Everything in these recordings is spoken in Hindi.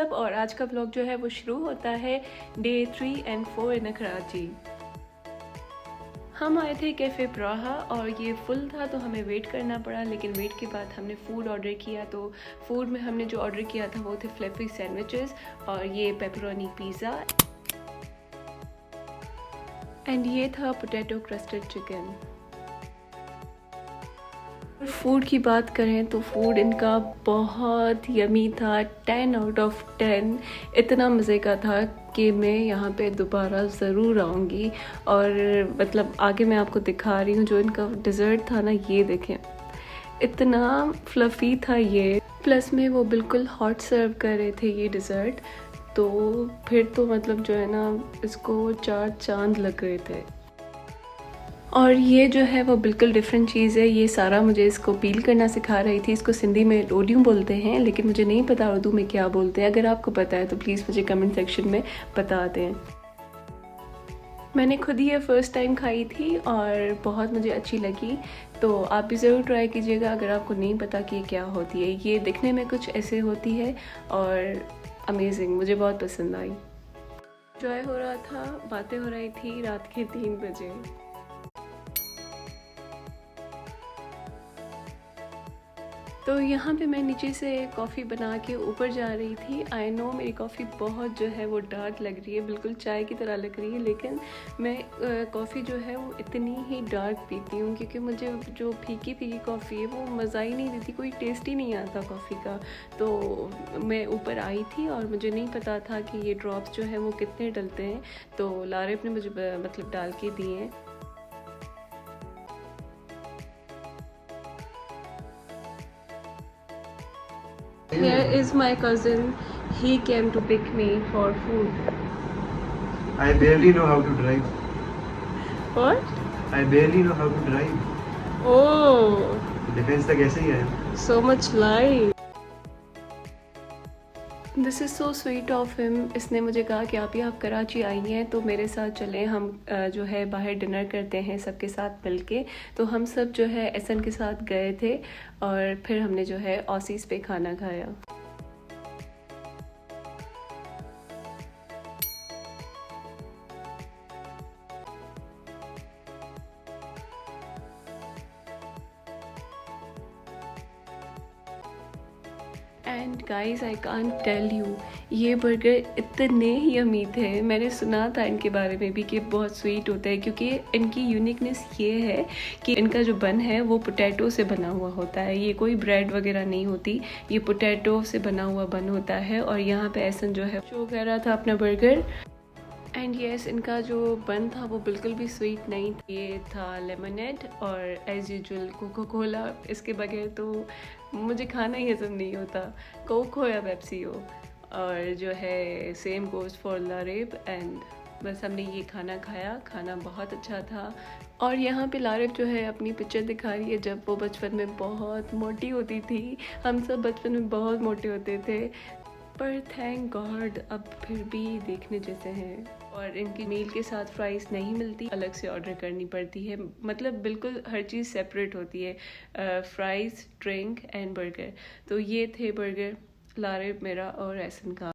सब, और आज का ब्लॉग जो है वो शुरू होता है डे 3 and 4 इन कराची। हम आए थे कैफ़े प्राहा और ये फुल था तो हमें वेट करना पड़ा, लेकिन वेट के बाद हमने फ़ूड ऑर्डर किया। तो फूड में हमने जो ऑर्डर किया था वो थे फ्लफ़ी सैंडविचेस और ये पेपरोनी पिज़्ज़ा, एंड ये था पोटैटो क्रस्टेड चिकन। फूड की बात करें तो फूड इनका बहुत यमी था, 10 आउट ऑफ 10। इतना मज़े का था कि मैं यहाँ पे दोबारा ज़रूर आऊँगी। और मतलब आगे मैं आपको दिखा रही हूँ जो इनका डिज़र्ट था ना, ये देखें इतना फ्लफ़ी था ये, प्लस में वो बिल्कुल हॉट सर्व कर रहे थे ये डिज़र्ट। तो फिर तो मतलब जो है ना, इसको 4 चांद लग रहे थे। और ये जो है वो बिल्कुल डिफरेंट चीज़ है। ये सारा मुझे इसको पील करना सिखा रही थी। इसको सिंधी में रोडियूं बोलते हैं, लेकिन मुझे नहीं पता उर्दू में क्या बोलते हैं। अगर आपको पता है तो प्लीज़ मुझे कमेंट सेक्शन में बता दें। मैंने खुद ही ये फ़र्स्ट टाइम खाई थी और बहुत मुझे अच्छी लगी, तो आप भी ज़रूर ट्राई कीजिएगा अगर आपको नहीं पता कि ये क्या होती है। ये दिखने में कुछ ऐसे होती है और अमेजिंग, मुझे बहुत पसंद आई। एंजॉय हो रहा था, बातें हो रही थी रात के 3 बजे। तो यहाँ पे मैं नीचे से कॉफ़ी बना के ऊपर जा रही थी। आई नो मेरी कॉफ़ी बहुत जो है वो डार्क लग रही है, बिल्कुल चाय की तरह लग रही है, लेकिन मैं कॉफ़ी जो है वो इतनी ही डार्क पीती हूँ क्योंकि मुझे जो फीकी फीकी कॉफ़ी है वो मज़ा ही नहीं देती, कोई टेस्ट ही नहीं आता कॉफ़ी का। तो मैं ऊपर आई थी और मुझे नहीं पता था कि ये ड्रॉप्स जो है वो कितने डलते हैं, तो लारिब ने मुझे मतलब डाल के दिए हैं। Here is my cousin. He came to pick me for food. I barely know how to drive. What? I barely know how to drive. Oh, defence तक ऐसे ही है। so much light. This is so sweet of him. इसने मुझे कहा कि आप कराची आई हैं तो मेरे साथ चलें, हम जो है बाहर डिनर करते हैं सबके साथ मिलके। तो हम सब जो है एहसन के साथ गए थे और फिर हमने जो है ऑसीज़ पे खाना खाया। And guys I can't tell you, ये बर्गर इतने ही यमी थे। मैंने सुना था इनके बारे में भी कि बहुत स्वीट होता है, क्योंकि इनकी यूनिकनेस ये है कि इनका जो बन है वो पोटैटो से बना हुआ होता है। ये कोई ब्रेड वगैरह नहीं होती, ये पोटैटो से बना हुआ बन होता है। और यहाँ पे एहसन जो है शो कर रहा था अपना बर्गर। एंड येस, इनका जो बन था वो बिल्कुल भी स्वीट नहीं था, ये था लेमनेड और एज़ यूजुअल कोको कोला। इसके बगैर तो मुझे खाना ही हजम नहीं होता, कोक हो या पेप्सी हो। और जो है सेम गोज़ फॉर लारिब। एंड बस हमने ये खाना खाया, खाना बहुत अच्छा था। और यहाँ पे लारिब जो है अपनी पिक्चर दिखा रही है जब वो बचपन में बहुत मोटी होती थी। हम सब बचपन में बहुत मोटे होते थे, पर थैंक गॉड अब फिर भी देखने जैसे हैं। और इनकी मील के साथ फ्राइज़ नहीं मिलती, अलग से ऑर्डर करनी पड़ती है। मतलब बिल्कुल हर चीज़ सेपरेट होती है, फ्राइज़, ड्रिंक एंड बर्गर। तो ये थे बर्गर लारिब मेरा और एहसन का।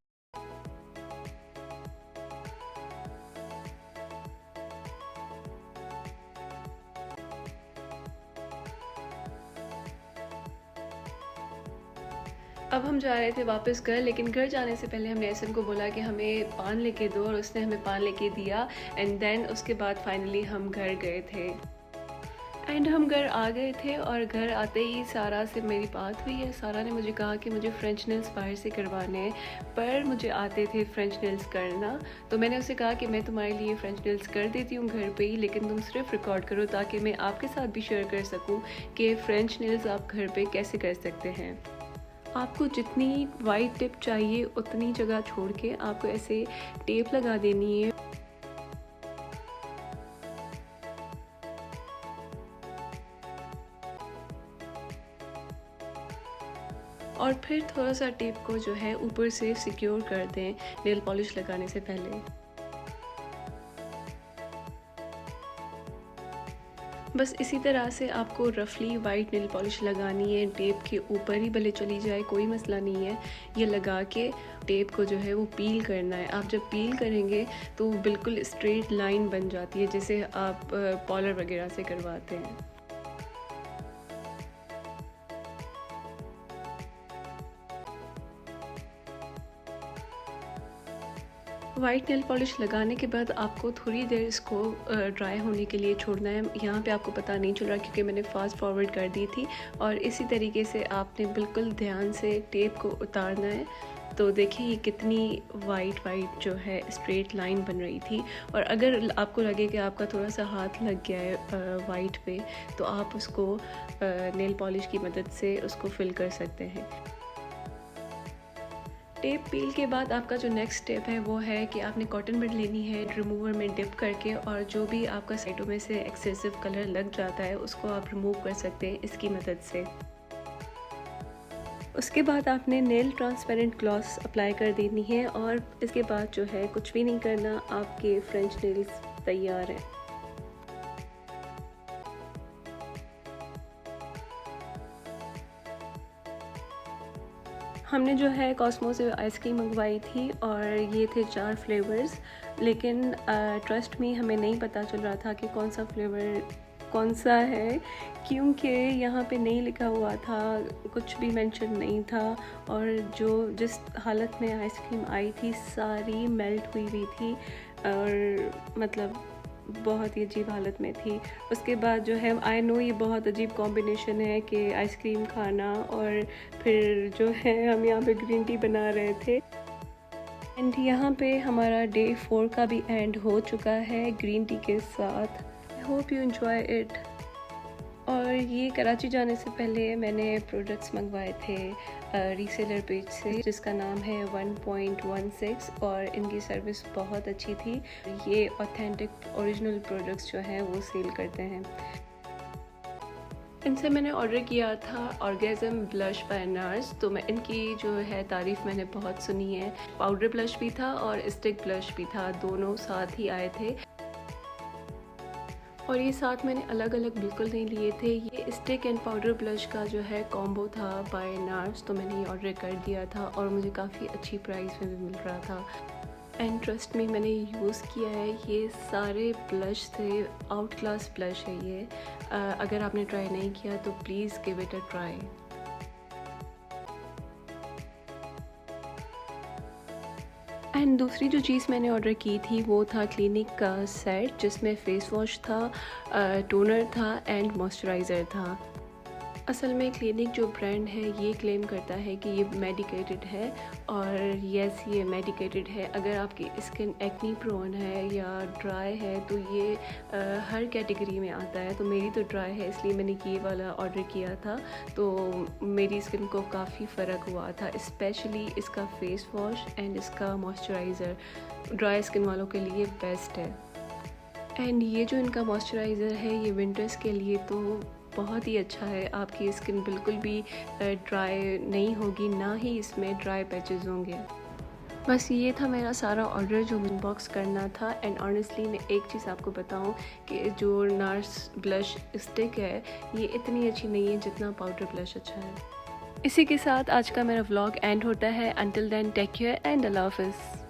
अब हम जा रहे थे वापस घर, लेकिन घर जाने से पहले हमने एहसन को बोला कि हमें पान लेके दो, और उसने हमें पान लेके दिया। एंड देन उसके बाद फाइनली हम घर गए थे। एंड हम घर आ गए थे और घर आते ही सारा से मेरी बात हुई है। सारा ने मुझे कहा कि मुझे फ्रेंच नेल्स बाहर से करवाने हैं, पर मुझे आते थे फ्रेंच नेल्स करना। तो मैंने उसे कहा कि मैं तुम्हारे लिए फ्रेंच नेल्स कर देती हूँ घर पे ही, लेकिन तुम सिर्फ रिकॉर्ड करो ताकि मैं आपके साथ भी शेयर कर सकूँ कि फ्रेंच नेल्स आप घर पे कैसे कर सकते हैं। आपको जितनी वाइट टिप चाहिए उतनी जगह छोड़ के आपको ऐसे टेप लगा देनी है, और फिर थोड़ा सा टेप को जो है ऊपर से सिक्योर कर दें नेल पॉलिश लगाने से पहले। बस इसी तरह से आपको रफली वाइट नेल पॉलिश लगानी है, टेप के ऊपर ही भले चली जाए कोई मसला नहीं है। ये लगा के टेप को जो है वो पील करना है। आप जब पील करेंगे तो बिल्कुल स्ट्रेट लाइन बन जाती है, जैसे आप पॉलर वगैरह से करवाते हैं। वाइट नेल पॉलिश लगाने के बाद आपको थोड़ी देर इसको ड्राई होने के लिए छोड़ना है। यहाँ पे आपको पता नहीं चल रहा क्योंकि मैंने फास्ट फॉरवर्ड कर दी थी। और इसी तरीके से आपने बिल्कुल ध्यान से टेप को उतारना है। तो देखिए ये कितनी वाइट जो है स्ट्रेट लाइन बन रही थी। और अगर आपको लगे कि आपका थोड़ा सा हाथ लग गया है वाइट पे, तो आप उसको नेल पॉलिश की मदद से उसको फिल कर सकते हैं। टेप पील के बाद आपका जो नेक्स्ट स्टेप है वो है कि आपने कॉटन बड लेनी है रिमूवर में डिप करके, और जो भी आपका साइडों में से एक्सेसिव कलर लग जाता है उसको आप रिमूव कर सकते हैं इसकी मदद से। उसके बाद आपने नेल ट्रांसपेरेंट ग्लॉस अप्लाई कर देनी है, और इसके बाद जो है कुछ भी नहीं करना, आपके फ्रेंच नेल्स तैयार हैं। हमने जो है कॉस्मो से आइसक्रीम मंगवाई थी और ये थे 4 फ्लेवर्स, लेकिन ट्रस्ट में हमें नहीं पता चल रहा था कि कौन सा फ्लेवर कौन सा है, क्योंकि यहाँ पे नहीं लिखा हुआ था, कुछ भी मेंशन नहीं था। और जिस हालत में आइसक्रीम आई थी सारी मेल्ट हुई हुई थी, और मतलब बहुत ही अजीब हालत में थी। उसके बाद जो है आई नो ये बहुत अजीब कॉम्बिनेशन है कि आइसक्रीम खाना और फिर जो है हम यहाँ पे ग्रीन टी बना रहे थे। एंड यहाँ पे हमारा डे 4 का भी एंड हो चुका है ग्रीन टी के साथ। I hope you enjoy it. और ये कराची जाने से पहले मैंने प्रोडक्ट्स मंगवाए थे रीसेलर पेज से, जिसका नाम है 1.16, और इनकी सर्विस बहुत अच्छी थी। ये ऑथेंटिक ओरिजिनल प्रोडक्ट्स जो हैं वो सेल करते हैं। इनसे मैंने ऑर्डर किया था ऑर्गेज़म ब्लश बाय नार्स, तो मैं इनकी जो है तारीफ़ मैंने बहुत सुनी है। पाउडर ब्लश भी था और स्टिक ब्लश भी था, दोनों साथ ही आए थे। और ये साथ मैंने अलग अलग बिल्कुल नहीं लिए थे। ये स्टिक एंड पाउडर ब्लश का जो है कॉम्बो था बाय नार्स, तो मैंने ये ऑर्डर कर दिया था और मुझे काफ़ी अच्छी प्राइस में भी मिल रहा था। एंड ट्रस्ट में मैंने यूज़ किया है, ये सारे ब्लश थे, आउट क्लास ब्लश है ये। अगर आपने ट्राई नहीं किया तो please give it a try. And दूसरी जो चीज़ मैंने ऑर्डर की थी वो था क्लिनिक का सेट, जिसमें फेस वॉश था, टोनर था एंड मॉइस्चराइज़र था। असल में क्लिनिक जो ब्रांड है ये क्लेम करता है कि ये मेडिकेटेड है, और यस ये मेडिकेटेड है। अगर आपकी स्किन एक्नी प्रोन है या ड्राई है तो ये हर कैटेगरी में आता है। तो मेरी तो ड्राई है इसलिए मैंने ये वाला ऑर्डर किया था, तो मेरी स्किन को काफ़ी फ़र्क हुआ था, स्पेशली इसका फेस वॉश एंड इसका मॉइस्चराइज़र ड्राई स्किन वालों के लिए बेस्ट है। एंड ये जो इनका मॉइस्चराइज़र है ये विंटर्स के लिए तो बहुत ही अच्छा है, आपकी स्किन बिल्कुल भी ड्राई नहीं होगी, ना ही इसमें ड्राई पैचेस होंगे। बस ये था मेरा सारा ऑर्डर जो अनबॉक्स करना था। एंड ऑनेस्टली मैं एक चीज़ आपको बताऊं कि जो नार्स ब्लश स्टिक है ये इतनी अच्छी नहीं है जितना पाउडर ब्लश अच्छा है। इसी के साथ आज का मेरा व्लॉग एंड होता है। Until then take care and अल्लाह हाफिज़।